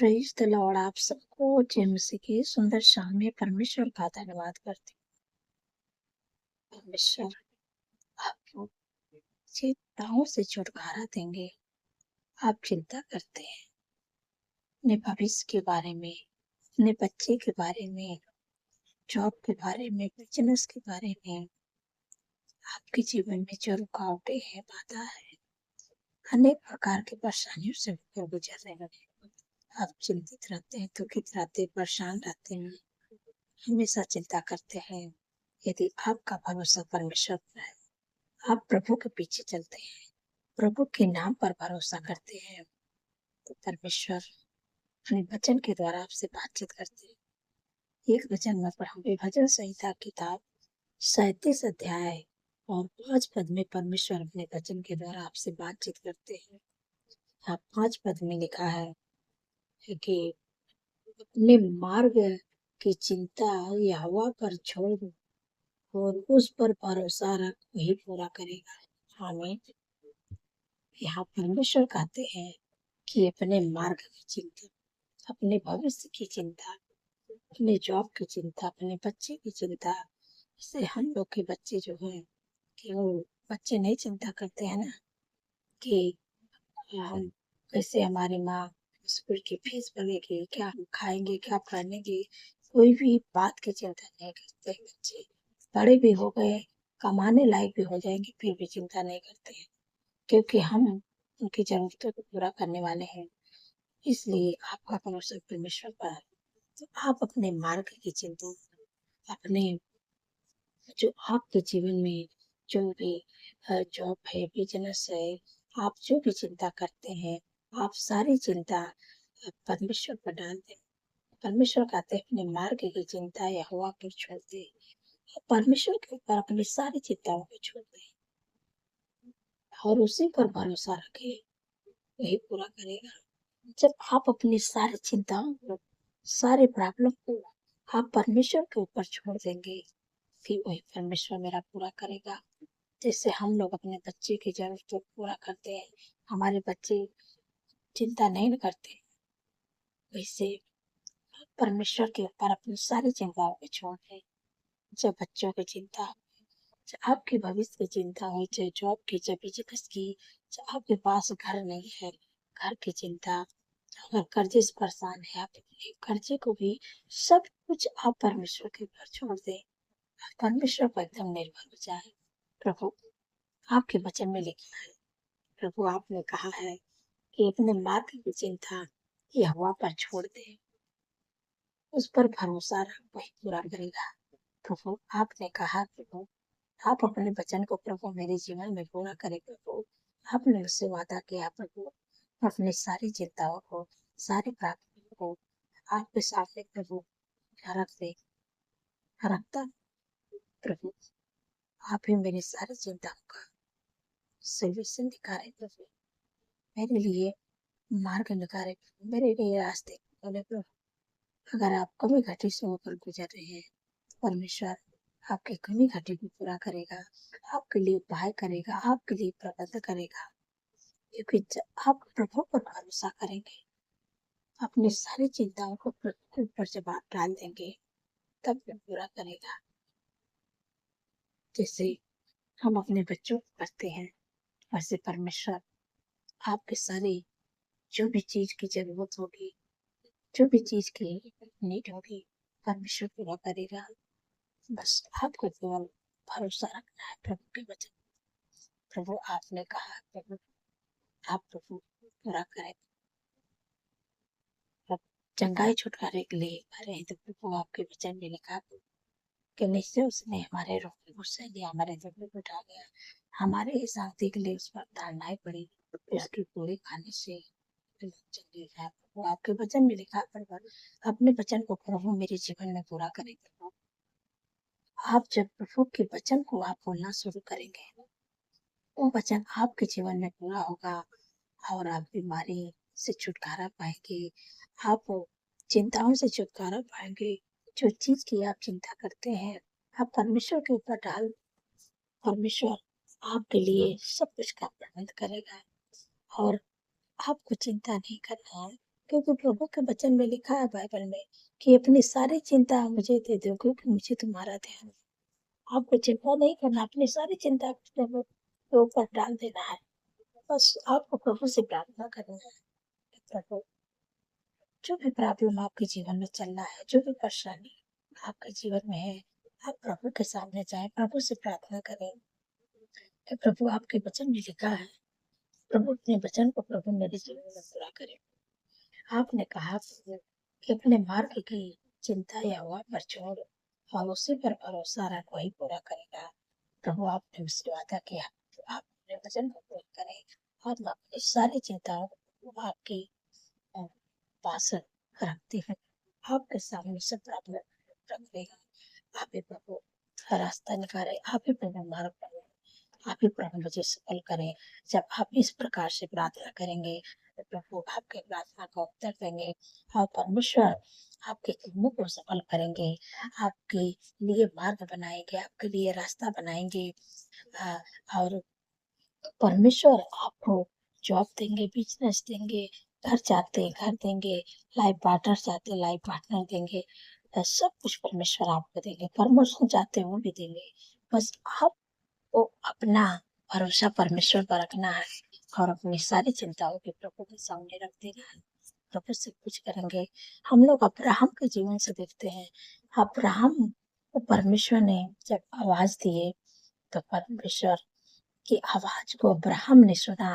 Praise the Lord. आप सबको जय मसीह की सुंदर शाम में परमेश्वर का धन्यवाद करती हूँ। परमेश्वर आपको चिंताओं से छुटकारा देंगे। आप चिंता करते हैं अपने भविष्य के बारे में, अपने बच्चे के बारे में, जॉब के बारे में, बिज़नेस के बारे में। आपके जीवन में जो रुकावटें हैं, बाधा है, अनेक प्रकार की परेशानियों से होकर गुजर रहे हैं। आप चिंतित रहते हैं, दुखित रहते हैं, परेशान रहते हैं, हमेशा चिंता करते हैं। यदि आपका भरोसा परमेश्वर पर है, आप प्रभु के पीछे चलते हैं, प्रभु के नाम पर भरोसा करते हैं, तो परमेश्वर अपने वचन के द्वारा आपसे बातचीत करते हैं। एक वचन में पढ़ोगे, भजन संहिता किताब 37 अध्याय और 5 पद में परमेश्वर अपने वचन के द्वारा आपसे बातचीत करते हैं। आप 5 पद में लिखा है कि अपने मार्ग की चिंता यहोवा पर छोड़ दो और उस पर भरोसा रख, वही पूरा करेगा। आमीन। यहाँ परमेश्वर कहते हैं कि अपने मार्ग की चिंता, अपने भविष्य की चिंता, अपने जॉब की चिंता, अपने बच्चे की चिंता। जैसे हम लोग के बच्चे जो हैं कि वो बच्चे नहीं चिंता करते हैं ना कि हम कैसे हमारी माँ स्कूल की फीस भरेगी, क्या हम खाएंगे, क्या पहनेंगे। कोई भी बात की चिंता नहीं करते हैं बच्चे। बड़े भी हो गए, कमाने लायक भी हो जाएंगे, फिर भी चिंता नहीं करते हैं, क्योंकि हम उनकी ज़रूरतों को पूरा करने वाले हैं। इसलिए आपका भरोसा परमेश्वर पर है। तो आप अपने मार्ग की चिंता, अपने जो आपके जीवन में जो भी जॉब है, बिज़नेस है, आप जो भी चिंता करते हैं, आप सारी चिंता परमेश्वर पर डाल दें। परमेश्वर कहते हैं अपने मार्ग की चिंता यहोवा पर छोड़ दें। परमेश्वर के ऊपर अपनी सारी चिंताओं को छोड़ दें और उसी पर भरोसा रखें, वही पूरा करेगा। जब आप अपनी सारी चिंताओं को, सारे प्रॉब्लम को आप परमेश्वर के ऊपर छोड़ देंगे, फिर वही परमेश्वर मेरा पूरा करेगा। जैसे हम लोग अपने बच्चे की ज़रूरतों को पूरा करते हैं, हमारे बच्चे चिंता नहीं करते, वैसे परमेश्वर के ऊपर अपनी सारी चिंताओं को छोड़ दें। जब बच्चों की चिंता, चाहे आपके भविष्य की चिंता हो, चाहे जॉब की, चाहे बिजनेस की, चाहे आपके पास घर नहीं है, घर की चिंता, अगर कर्जे से परेशान है, आप अपने कर्जे को भी सब कुछ आप परमेश्वर के ऊपर छोड़ दें। परमेश्वर पर एकदम निर्भर हो जाए। प्रभु, आपके वचन में लिखा है, प्रभु आपने कहा है कि अपने मार्ग की चिंता यहोवा पर छोड़ दे, उस पर भरोसा रख, वही पूरा करेगा। प्रभु आपने कहा, प्रभु आप अपने वचन को प्रभु मेरे जीवन में पूरा करें। प्रभु आपने मुझसे वादा किया, प्रभु अपनी सारी चिंताओं को, सारी प्रार्थनाओं को आपके सामने प्रभु रख दे, रखता। प्रभु आप ही मेरी सारी चिंताओं का सॉल्यूशन निकाले। प्रभु मेरे लिए मार्ग निकाले, प्रभु मेरे लिए रास्ते खोले। प्रभु अगर आप कमी घटी से होकर गुजर रहे हैं, परमेश्वर आपकी कमी घटी को पूरा करेगा, आपके लिए उपाय करेगा, आपके लिए प्रबंध करेगा। क्योंकि जब आप प्रभु पर भरोसा करेंगे, अपनी सारी चिंताओं को प्रभु के ऊपर जब आप डाल देंगे, तब वो पूरा करेगा। जैसे हम अपने बच्चों को करते हैं, वैसे परमेश्वर आपके सारी जो भी चीज की जरूरत होगी, जो भी चीज की नीड होगी, परमेश्वर पूरा करेगा। बस आपको केवल भरोसा रखना है प्रभु के वचन। प्रभु आपने कहा, प्रभु आप प्रभु पूरा करें। अब चंगाई छुटकारे के लिए कह रहे हैं, तो प्रभु आपके वचन में लिखा कि निश्चय उसने हमारे रोग को सह लिया, हमारे दुख को उठा गया, हमारे ही शांति के लिए उस पर ताड़नाएं पड़ी, उसकी गोली खाने से चंगे गया। प्रभु आपके वचन में लिखा, प्रभु अपने वचन को प्रभु मेरे जीवन में पूरा करेंगे। प्रभु आप जब प्रभु के वचन को आप बोलना शुरू करेंगे, वो वचन आपके जीवन में पूरा होगा और आप बीमारी से छुटकारा पाएंगे, आप चिंताओं से छुटकारा पाएंगे। जो चीज की आप चिंता करते हैं, आप परमेश्वर के ऊपर डाल, परमेश्वर आपके लिए सब कुछ का प्रबंध करेगा और आपको चिंता नहीं करना है। क्योंकि प्रभु के वचन में लिखा है बाइबल में कि अपनी सारी चिंता मुझे दे दो क्योंकि मुझे तुम्हारा ध्यान है। आपको चिंता नहीं करना, अपनी सारी चिंता प्रभु के ऊपर डाल देना है। बस आपको प्रभु से प्रार्थना करना है कि प्रभु, जो भी प्रॉब्लम आपके जीवन में चल रहा है, जो भी परेशानी आपके जीवन में है, आप प्रभु के सामने जाएं, प्रभु से प्रार्थना करें कि प्रभु आपके वचन में लिखा है, प्रभु अपने वचन को प्रभु मेरे जीवन में पूरा करे। आपने कहा प्रभु कि अपने मार्ग की चिंता या हुआ पर छोड़ और उसी पर भरोसा रख, वही पूरा करेगा। प्रभु आपने मुझसे वादा किया, तो आप अपने वचन को पूरा करें और मैं अपनी सारी चिंताओं को आपके अ, पास रखती हूँ, आपके सामने सब प्रॉब्लम रख देगा। आप ही प्रभु रास्ता निकाले, आप ही प्रभु मार्ग बनाए, आप ही प्रभु मुझे सफल करें। जब आप इस प्रकार से प्रार्थना करेंगे तो प्रभु आपके प्रार्थना का उत्तर देंगे और परमेश्वर आपके कदमों को सफल करेंगे, आपके लिए मार्ग बनाएंगे, आपके लिए रास्ता बनाएंगे। आ, और परमेश्वर आपको जॉब देंगे, बिजनेस देंगे, घर चाहते घर देंगे, लाइफ पार्टनर चाहते लाइफ पार्टनर देंगे। सब कुछ परमेश्वर आपको देंगे, प्रमोशन चाहते वो भी देंगे। बस आपको अपना भरोसा परमेश्वर पर रखना है और अपनी सारी चिंताओं के प्रभु के सामने रख देना है। प्रभु से कुछ करेंगे। हम लोग अब्राहम के जीवन से देखते हैं, अब्राहम को परमेश्वर ने जब आवाज दिए तो परमेश्वर की आवाज को अब्राहम ने सुना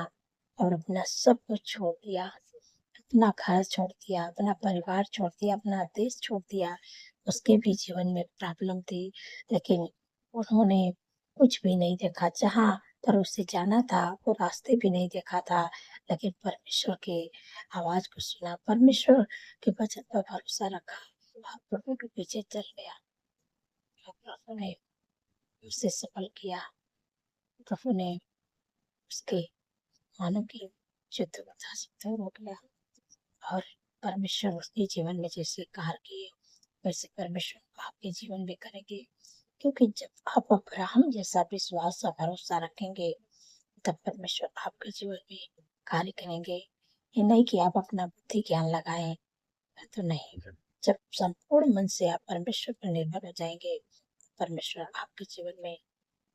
और अपना सब कुछ छोड़ दिया, अपना घर छोड़ दिया, अपना परिवार छोड़ दिया, अपना देश छोड़ दिया। उसके भी जीवन में प्रॉब्लम थी, लेकिन उन्होंने कुछ भी नहीं देखा। जहाँ पर उसे जाना था वो रास्ते भी नहीं देखा था, लेकिन परमेश्वर के आवाज को सुना, परमेश्वर के वचन पर भरोसा रखा और प्रभु के पीछे चल गया। और प्रभु ने उसे सफल किया। प्रभु ने उसके मानो कि युद्ध था सब दूर हो गया और परमेश्वर उसके जीवन में जैसे कार्य किए वैसे परमेश्वर आपके जीवन में करेंगे। क्योंकि जब आप अब्राहम जैसा विश्वास और भरोसा रखेंगे तब परमेश्वर आपके जीवन में कार्य करेंगे। ये नहीं कि आप अपना बुद्धि ज्ञान लगाएं, तो नहीं। जब संपूर्ण मन से आप परमेश्वर पर निर्भर हो जाएंगे, परमेश्वर आपके जीवन में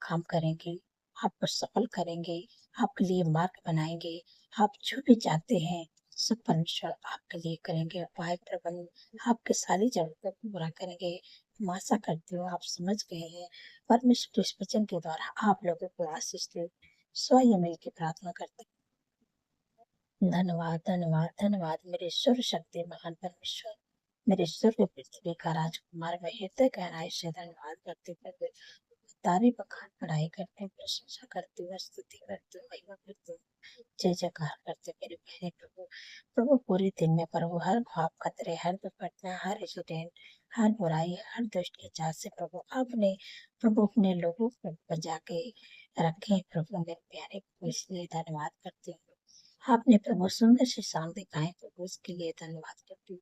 काम करेंगे, आपको सफल करेंगे, आपके लिए मार्ग बनाएंगे। आप जो भी चाहते हैं सब परमेश्वर आपके लिए करेंगे। उपाय प्रबंध आपके सारी जरूरतों को पूरा करेंगे। हम आशा करती हूँ आप समझ गए हैं। परमेश्वर इस वचन के द्वारा आप लोगों को आशीष दे। स्वयं मिल के प्रार्थना करते हैं। धन्यवाद धन्यवाद धन्यवाद मेरे सर्वशक्ति महान परमेश्वर, मेरे सर्व पृथ्वी का राजकुमार, मैं हृदय गहराई से धन्यवाद करते करते तारीफ बखान पढ़ाई करते हैं, प्रशंसा करते हुए स्तुति करते हुए महिमा करते हुए जय जयकार करते मेरे प्यारे प्रभु। प्रभु पूरे दिन में प्रभु हर भाव खतरे, हर दुर्घटना, हर एक्सीडेंट, हर बुराई, हर दुष्ट के चाल से प्रभु आपने प्रभु अपने लोगों को बचा के रखे। प्रभु मेरे प्यारे प्रभु इसलिए धन्यवाद करते हूँ। आपने प्रभु सुंदर से शाम दिखाए प्रभु उसके लिए धन्यवाद करती हूँ।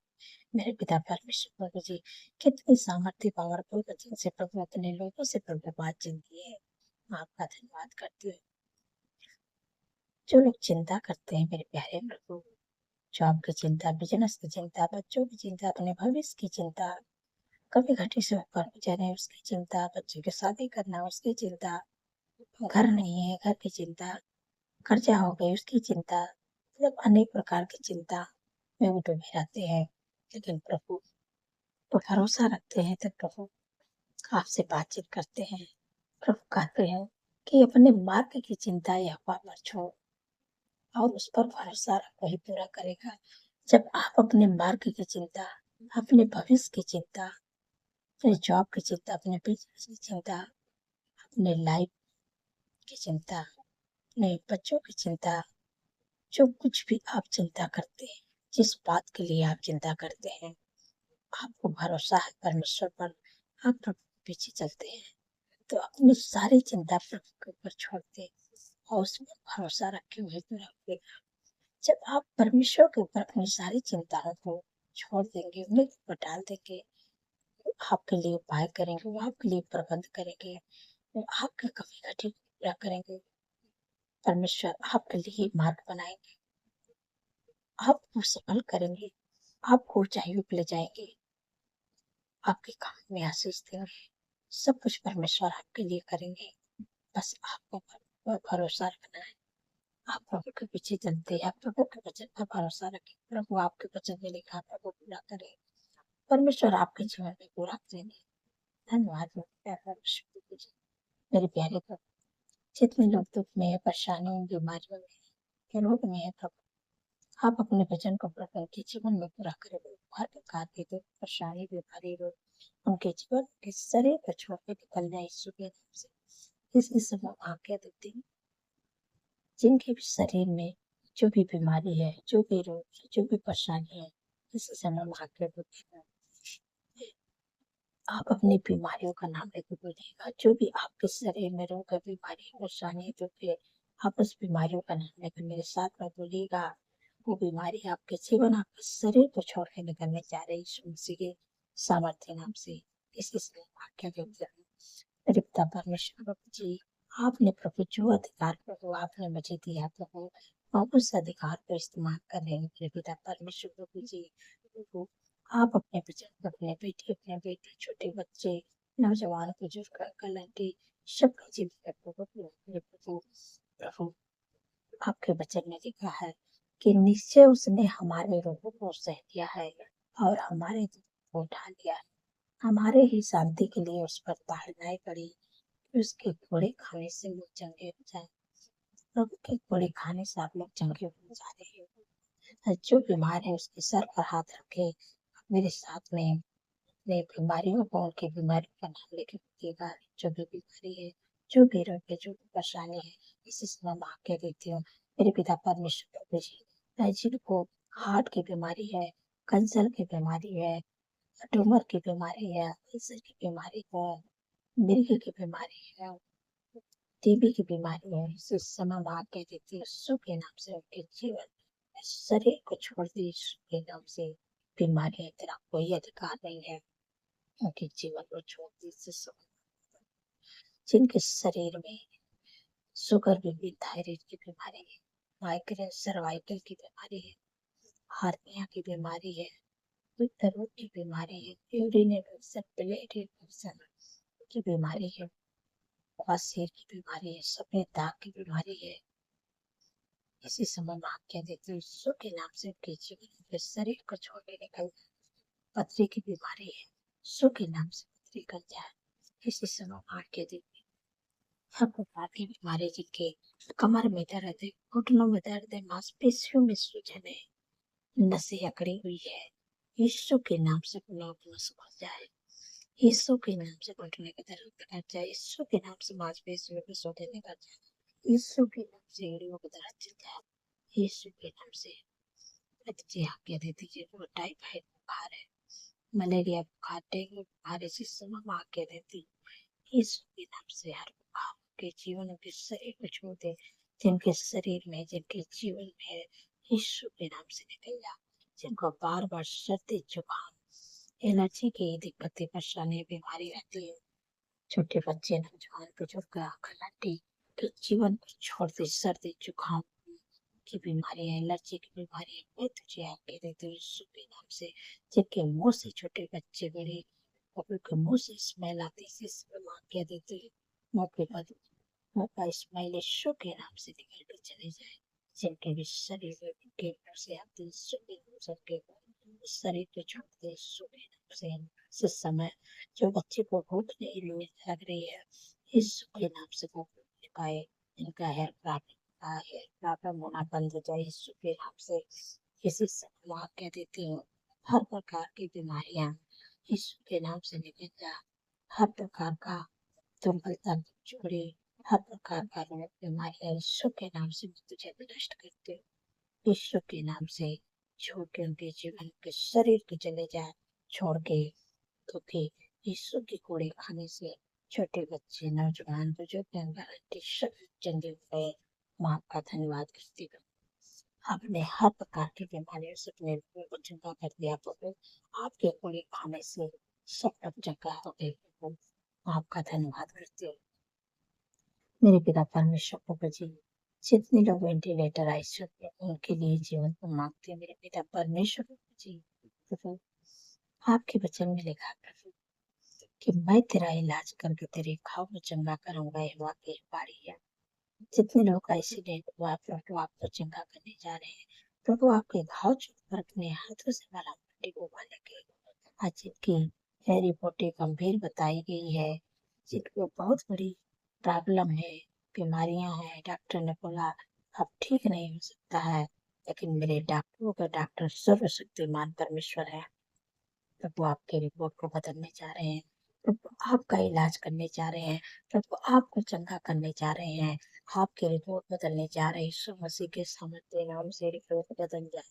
मेरे पिता परमेश्वर प्रभु जी कितनी सामर्थ्य पावरफुल वचन से प्रभु अपने लोगों से प्रभु बातचीत की है, आपका धन्यवाद करती हूँ। जो लोग चिंता करते हैं मेरे प्यारे प्रभु, जॉब की चिंता, बिजनेस की चिंता, बच्चों की चिंता, अपने भविष्य की चिंता, कभी घटी से ऊपर हो जा रहे हैं उसकी चिंता, बच्चों की शादी करना उसकी चिंता, घर नहीं है घर की चिंता, कर्जा हो गई उसकी चिंता, मतलब अनेक प्रकार की चिंता में वो डूबे रहते हैं। लेकिन प्रभु तो भरोसा रखते हैं तो प्रभु आपसे बातचीत करते हैं। प्रभु कहते हैं कि अपने मार्ग की चिंता यहोवा पर छोड़ और उस पर भरोसा रख, वही पूरा करेगा। जब आप अपने मार्ग की चिंता, अपने भविष्य की चिंता, अपने जॉब की चिंता, अपने बिजनेस की चिंता, अपने लाइफ की चिंता, अपने बच्चों की चिंता, जो कुछ भी आप चिंता करते हैं, जिस बात के लिए आप चिंता करते हैं, आपको भरोसा है परमेश्वर पर, आप प्रभु के पीछे चलते हैं, तो अपनी सारी चिंता प्रभु के ऊपर छोड़ दे और उसमें भरोसा रखे हुए तो रखिएगा। जब आप परमेश्वर के ऊपर अपनी सारी चिंताओं को छोड़ देंगे, उन्हें ऊपर डाल देंगे, वो आपके लिए उपाय करेंगे, वो आपके लिए प्रबंध करेंगे, वो आपके कमी घटी को पूरा करेंगे। परमेश्वर आपके लिए मार्ग बनाएंगे। आपको सफल करेंगे, आपको ऊंचाइयों पे ले जाएंगे, आपके काम में आशीष देंगे, सब कुछ परमेश्वर आपके लिए करेंगे। बस आपको भरोसा रखना है। आप प्रभु के पीछे चलते, आप प्रभु के वचन पर भरोसा रखें। प्रभु आपके वचन में लिखा प्रभु पूरा करे, परमेश्वर आपके जीवन में पूरा करेंगे। धन्यवाद मेरे प्यारे प्रभु। जितने लोग दुख में है, परेशानियों, बीमारियों में है, रोग में है, प्रभु आप अपने वचन को प्रभु के जीवन में पूरा करें। हर प्रकार की दुख, परेशानी, बीमारी, रोग उनके जीवन के शरीर को छोड़ के निकल जाए यीशु के नाम से। इसी समय आज्ञा देते हैं, जिनके भी शरीर में जो भी बीमारी है, जो भी रोग है, जो भी परेशानी है, इसी समय आज्ञा देते हैं, आप अपनी बीमारियों का नाम लेकर बोलिएगा। जो भी आपके शरीर में रोग है, बीमारी, परेशानी, जो भी है, आप उस बीमारियों का नाम लेकर मेरे साथ में बोलिएगा। वो बीमारी आपके जीवन, आपके शरीर को छोड़ के निकलने जा रही यीशु मसीह के सामर्थ्य नाम से। इसी से आज्ञा देते हैं। मेरे पिता परमेश्वर प्रभु जी, आपने प्रभु जो अधिकार प्रभु आपने मुझे दिया प्रभु, मैं उस अधिकार को इस्तेमाल कर रहे हैं। मेरे पिता परमेश्वर प्रभु जी, प्रभु आप अपने बच्चे, अपने बेटी, अपने बेटे, छोटे बच्चे, नौजवान, बुजुर्ग, अंकल आंटी, सबके जीवन में प्रभु प्रभु आपके वचन में लिखा है कि निश्चय उसने हमारे रोगों को सह दिया है और हमारे दुख को उठा लिया है। हमारे ही शांति के लिए उस पर ताड़नाएं पड़ी, उसके घोड़े खाने से लोग चंगे हो जाए। प्रभु के घोड़े खाने से आप लोग चंगे हो जा रहे हो। जो बीमार है उसके सर पर हाथ रखे, मेरे साथ में अपने बीमारियों को, उनकी बीमारियों का नाम लेके बोलिएगा। जो भी बीमारी है, जो भी रोग है, जो भी परेशानी है, इसी समय मांग के देती हूँ। मेरे पिता परमेश्वर प्रभु जी, जिनको हार्ट की बीमारी है, कैंसर की बीमारी है, ट्यूमर की बीमारी है, कैंसर की बीमारी है, मिर्गी की बीमारी है, टीबी की बीमारी है, इसी समय मांग के देती हूँ। यीशु के नाम से उनके जीवन, शरीर को छोड़ दी यीशु के नाम से। बीमारी तेरा कोई अधिकार नहीं है, उनके जीवन को छोड़ दी यीशु। जिनके शरीर में शुगर भी, थायराइड की बीमारी है, माइग्रेन, सर्वाइकल की बीमारी है, हार्निया की बीमारी है, रोग की बीमारी है, यूरिनरी इन्फेक्शन, ब्लड इन्फेक्शन की बीमारी है, बवासीर की बीमारी है, सफेद दाग की बीमारी है, इसी समय मां कह देती हूँ यीशु के नाम से उनके जीवन के शरीर को छोड़ने निकल। पथरी की बीमारी है, यीशु के नाम से पथरी निकल जाए। इसी समय मां कह देती हर प्रकार की बीमारी, जिनके कमर में दर्द है, घुटनों में दर्द है, मांसपेशियों में सूजन है, नसें अकड़ी हुई है, यीशु के नाम से नस खुल जाए। यीशु के नाम से घुटने का दर्द कट जाए। यीशु के नाम से मांसपेशियों में सूजन निकल जाए। यीशु के नाम से एड़ियों का दर्द चल जाए। यीशु के नाम से जी आज्ञा दे दीजिए। वो टाइफाइड बुखार है, मलेरिया बुखार, डेंगू बुखार, इसी समय में आज्ञा देती यीशु के नाम से हर बुखार के जीवन के शरीर को छोड़ दे। जिनके शरीर में, जिनके जीवन में यीशु के नाम से निकल जा। जिनको बार बार सर्दी, जुकाम, एलर्जी की दिक्कतें, परेशानी, बीमारी रहती है, छोटे बच्चे, नौजवान, बुजुर्ग, अंकल आंटी के जीवन को छोड़ दे। सर्दी, जुकाम की बीमारी है, एलर्जी की बीमारी है, मैं तुझे आज्ञा देती हूँ यीशु के नाम से। जिनके मुंह से छोटे बच्चे, बड़े कपड़ों के मुंह से स्मेल आती है, इसमें आज्ञा देती हूँ मौके पर मुंह का स्मेल यीशु के नाम से निकल कर चले जाए। जिनके भी शरीर में उनके मुंह से आती है, यीशु के नाम से उनके शरीर पे छोड़ते यीशु के नाम से। इस समय जो बच्चे को भूख नहीं लग रही है, यीशु के नाम से भूख नहीं पाए, इनका हेयर प्रॉब्लम होना बंद हो जाए यीशु के नाम से। इसी समय मैं कह देती हूँ हर प्रकार की बीमारियां यीशु के नाम से निकल जा। हर प्रकार का दुर्बलता छोड़े, हर प्रकार का रोग, बीमारियां यीशु के नाम से मैं तुझे नष्ट करती हूँ। यीशु के नाम से छोड़ के उनके जीवन के शरीर के चले जाए, छोड़ के तो भी यीशु की कोड़े खाने से छोटे बच्चे, नौजवान, बुजुर्ग, आंटी सब चंगे हुए। माँ का धन्यवाद करती हूँ। आपने हर प्रकार की बीमारियों से अपने लोगों को चंगा कर दिया प्रभु। आपके कोड़े खाने से सब लोग चंगा हो गए प्रभु। आपका धन्यवाद करती हूँ। मेरे पिता परमेश्वर प्रभु जी, जितने लोग वेंटिलेटर आईसीयू पे उनके लिए जीवन को मांगते हैं मेरे पिता परमेश्वर जी। प्रभु आपके वचन में लिखा प्रभु कि मैं तेरा इलाज करके तेरे घाव को चंगा करूंगा, यह वाकई बारी है। जितने लोग एक्सीडेंट हुआ प्रभु आपको चंगा करने जा रहे हैं। प्रभु आपके घाव चुप पर अपने हाथों से मलहम पट्टी को बांधेंगे। आज जिनकी रिपोर्टें गंभीर बताई गई है, जिनको बहुत बड़ी प्रॉब्लम है, बीमारियां हैं, डॉक्टर ने बोला अब ठीक नहीं हो सकता है, लेकिन मेरे डॉक्टरों का डॉक्टर सर्वशक्तिमान परमेश्वर है। प्रभु आपके रिपोर्ट को बदलने जा रहे हैं। प्रभु आपका इलाज करने जा रहे हैं। प्रभु आपको चंगा करने जा रहे हैं। आपके रिपोर्ट बदलने जा रहे हैं। यीशु मसीह के सामर्थ्य नाम से रिपोर्ट बदल जाए,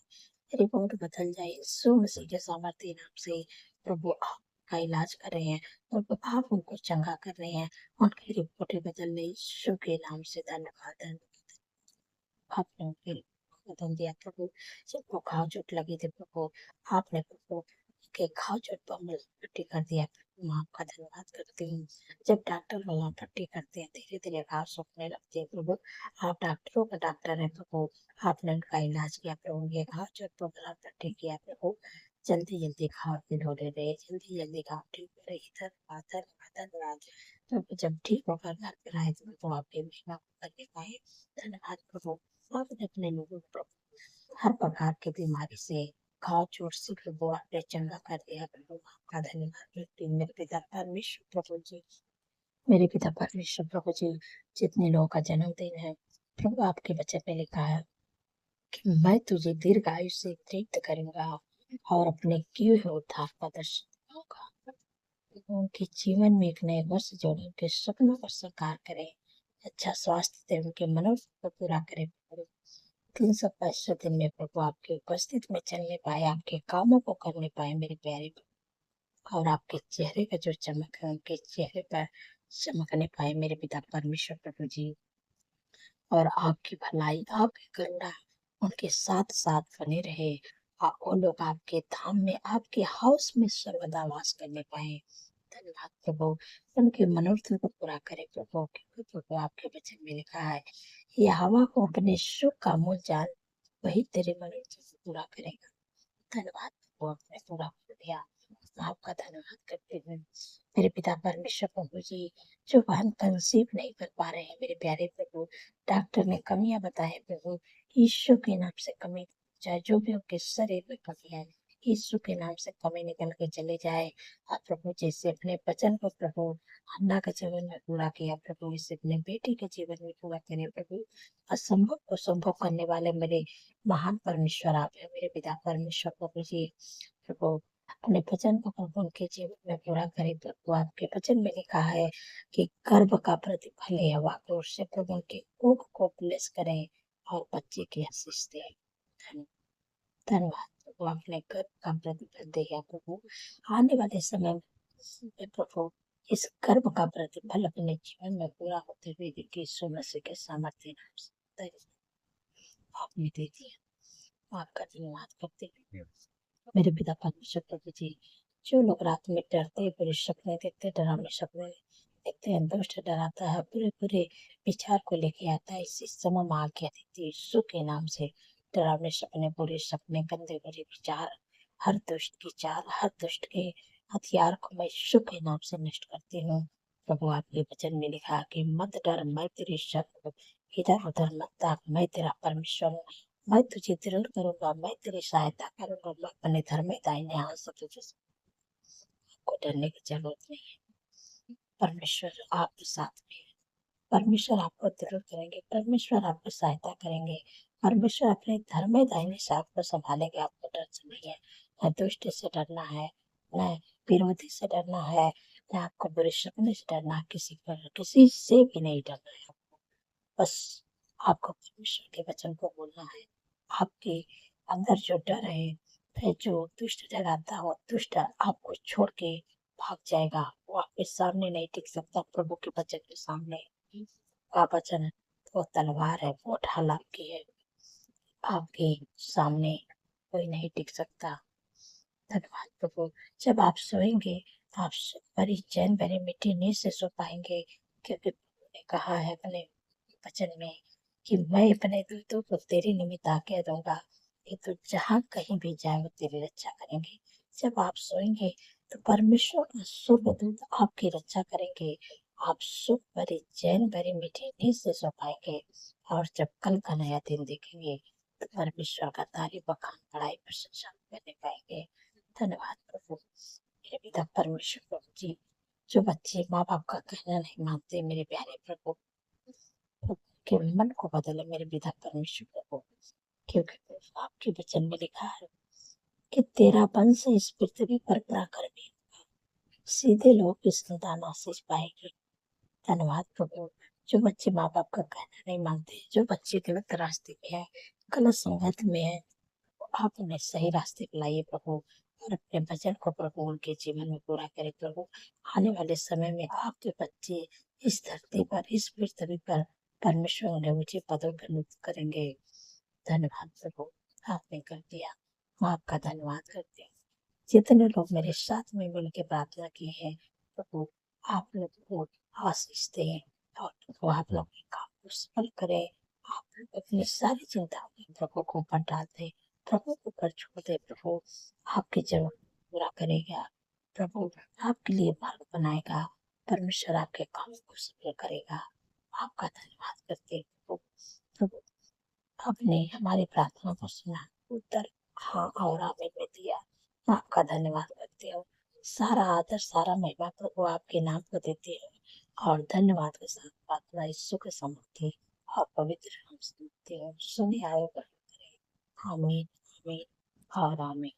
रिपोर्ट बदल जाए यीशु मसीह के सामर्थ्य नाम से। प्रभु आपका इलाज कर रहे हैं। प्रभु आप उनको चंगा कर रहे हैं। उनकी रिपोर्टें बदल रही यीशु के नाम से। धन्यवाद धन्यवाद। आपने उनकी रिपोर्ट बदल दिया प्रभु। जिनको घाव चोट लगी थी प्रभु, आपने प्रभु के घाव चोट पर मलहम पट्टी कर दिया। मैं आपका धन्यवाद करती हूँ। जब डॉक्टर मलहम पट्टी करते हैं धीरे धीरे घाव सूखने लगते हैं प्रभु। आप डॉक्टरों का डॉक्टर है प्रभु। आपने उनका इलाज किया प्रभु, ये घाव चोट पर मलहम पट्टी किया प्रभु। जल्दी जल्दी घाव ठीक होने रहे, जल्दी जल्दी घाव ठीक हो रही। धन्यवाद धन्यवाद धन्यवाद प्रभु। जब ठीक होकर घर पर आए तो आपके महिमा को करने पाए। धन्यवाद प्रभु। आपने अपने लोगों को प्रभु हर प्रकार की बीमारी से, घाव चोट से प्रभु आपने चंगा कर दिया प्रभु। आपका धन्यवाद करती हूँ मेरे पिता परमेश्वर प्रभु जी। मेरे पिता परमेश्वर प्रभु जी, जितने लोगों का जन्मदिन है प्रभु, आपके वचन में लिखा है कि मैं तुझे दीर्घ आयु से तृप्त करूंगा और अपने किए हुए उद्धार का दर्शन दूंगा। उनके जीवन में एक नए वर्ष जोड़े, उनके सपनों को साकार करे, अच्छा स्वास्थ्य दे, उनके मनोरथ को पूरा करे प्रभु। 365 दिन में प्रभु आपके उपस्थित में चलने पाए, आपके कामों को करने पाए मेरे प्यारे प्रभु। और आपके चेहरे का जो चमक है उनके चेहरे पर चमकने पाए मेरे पिता परमेश्वर प्रभु जी। और आपकी भलाई, आपकी करुणा उनके साथ साथ बने रहे। वो लोग आपके धाम में, आपके हाउस में सर्वदा वास करने पाए। धन्यवाद प्रभु। उनके मनोरथ को पूरा करे प्रभु, क्योंकि प्रभु आपके वचन में लिखा है यहोवा को अपने सुख का मूल जान, वही तेरे मनोरथ को पूरा करेगा। धन्यवाद प्रभु, आपने पूरा कर दिया। आपका धन्यवाद करते हुए मेरे पिता परमेश्वर प्रभु जी, जो बहन कंसीव नहीं कर पा रहे हैं मेरे प्यारे प्रभु, डॉक्टर ने कमियां बताए प्रभु, यीशु के नाम से कमी, चाहे जो भी उनके शरीर में कमी है, यीशु के नाम से कमी निकल के चले जाए। आप प्रभु जैसे अपने वचन को प्रभु हन्ना के जीवन में पूरा किया प्रभु, इसे अपने बेटी के जीवन में पूरा करें प्रभु। असंभव को संभव करने वाले मेरे महान परमेश्वर आप है मेरे पिता परमेश्वर प्रभु जी। प्रभु अपने वचन को प्रभु उनके जीवन में पूरा करे प्रभु। आपके वचन में लिखा है कि गर्भ का प्रतिफल है हवा को, उससे प्रभु उनके कोख को ब्लेस करें और बच्चे की आशीष दे। धन्यवाद प्रभु, आपने गर्भ का प्रतिफल दिया प्रभु। आने वाले समय में प्रभु इस गर्भ का प्रतिफल अपने जीवन में पूरा होते हुए देखिए यीशु मसीह के सामर्थ्य नाम से आपने दे दिया। आपका धन्यवाद करते हैं मेरे पिता परमेश्वर प्रभु जी। जो लोग रात में डरते, बुरे सपने देखते, डरावने सपने देखते हैं, दुष्ट डराता है, बुरे बुरे विचार को लेके आता है, इसी समय में आज्ञा देती है यीशु के नाम से। डरावने सपने, बुरे सपने, गंदे बुरे विचार, हर दुष्ट की चाल, हर दुष्ट के हथियार को मैं यीशु के नाम से नष्ट करती हूँ प्रभु। आपके वचन में लिखा कि मत डर, मैं तेरी शक्ति, इधर उधर मत ताक, मैं तेरा परमेश्वर हूँ। मैं तुझे दृढ़ करूंगा, मैं तेरी सहायता करूंगा, मैं अपने धर्म में दाहिने हाथ से तुझे, आपको डरने की जरूरत नहीं है। परमेश्वर आपके साथ में है। परमेश्वर आपको दृढ़ करेंगे, परमेश्वर आपको सहायता करेंगे, परमेश्वर अपने धर्म में दाहिने से आपको संभालेंगे। आपको डर से नहीं है, न दुष्ट से डरना है, न विरोधी से डरना है, न आपको बुरे सपने से डरना है, किसी से भी नहीं डरना है आपको। बस आपको परमेश्वर के वचन को बोलना है। आपके अंदर जो डर है, जो दुष्ट डराता हो, दुष्ट आपको छोड़ के भाग जाएगा। वो आपके सामने नहीं टिक सकता प्रभु के वचन के सामने। का वचन वो तलवार है, वो ढाल आपकी है, आपके सामने कोई नहीं टिक सकता। धन्यवाद प्रभु। जब आप सोएंगे तो आप बड़ी चैन भरी मिट्टी नींद से सो पाएंगे, क्योंकि प्रभु ने कहा है अपने वचन में कि मैं अपने दूतों को तेरे निमित्त आज्ञा दूंगा कि तू जहाँ कहीं भी जाए वो तेरी रक्षा करेंगे। जब आप सोएंगे तो परमेश्वर का शुभ दूत आपकी रक्षा करेंगे। आप सुख भरी चैन भरी मीठी नींद से सो पाएंगे। और जब कल का नया दिन देखेंगे तो परमेश्वर का तारीफ बखान बड़ाई प्रशंसा करने पाएंगे। धन्यवाद प्रभु। मेरे पिता परमेश्वर प्रभु जी, जो बच्चे माँ बाप का कहना नहीं मानते, मेरे प्यारे प्रभु के मन को बदले मेरे पिता परमेश्वर प्रभु, क्योंकि आपके वचन में लिखा है कि तेरा वंश इस पृथ्वी पर पराक्रमी होगा, सीधे लोग इस संतान आशीष पाएंगे। धन्यवाद प्रभु। जो बच्चे माँ बाप का कहना नहीं मानते, जो बच्चे गलत रास्ते में है, गलत संगत में है, आप उन्हें सही रास्ते पे लाइए प्रभु, और अपने वचन को प्रभु उनके जीवन में पूरा करे प्रभु। आने वाले समय में आपके बच्चे इस धरती पर, इस पृथ्वी पर परमेश्वर उन्हें ऊंचे पदों पर नियुक्त करेंगे। धन्यवाद प्रभु, आपने कर दिया। हम आपका धन्यवाद करते हैं। जितने लोग मेरे साथ में मिल के प्रार्थना की है प्रभु, आप लोग को आशीष दें और प्रभु आप लोग के काम को सफल करें। आप लोग अपनी सारी चिंताओं को प्रभु को ऊपर डाल दें, प्रभु को ऊपर छोड़ दे। प्रभु आपकी जरूरत पूरा करेगा, प्रभु आपके लिए मार्ग बनाएगा, परमेश्वर आपके काम को सफल करेगा। आपका धन्यवाद करते हैं प्रभु। प्रभु आपने हमारी प्रार्थना को सुना, उत्तर हाँ और आमीन में दिया। मैं आपका धन्यवाद करती हूँ। सारा आदर सारा महिमा प्रभु आपके नाम को देती हूँ और धन्यवाद के साथ प्रार्थना यीशु के समर्थी और पवित्र नाम से देती हूँ। सुनिए आए आमीन आमीन और आमीन।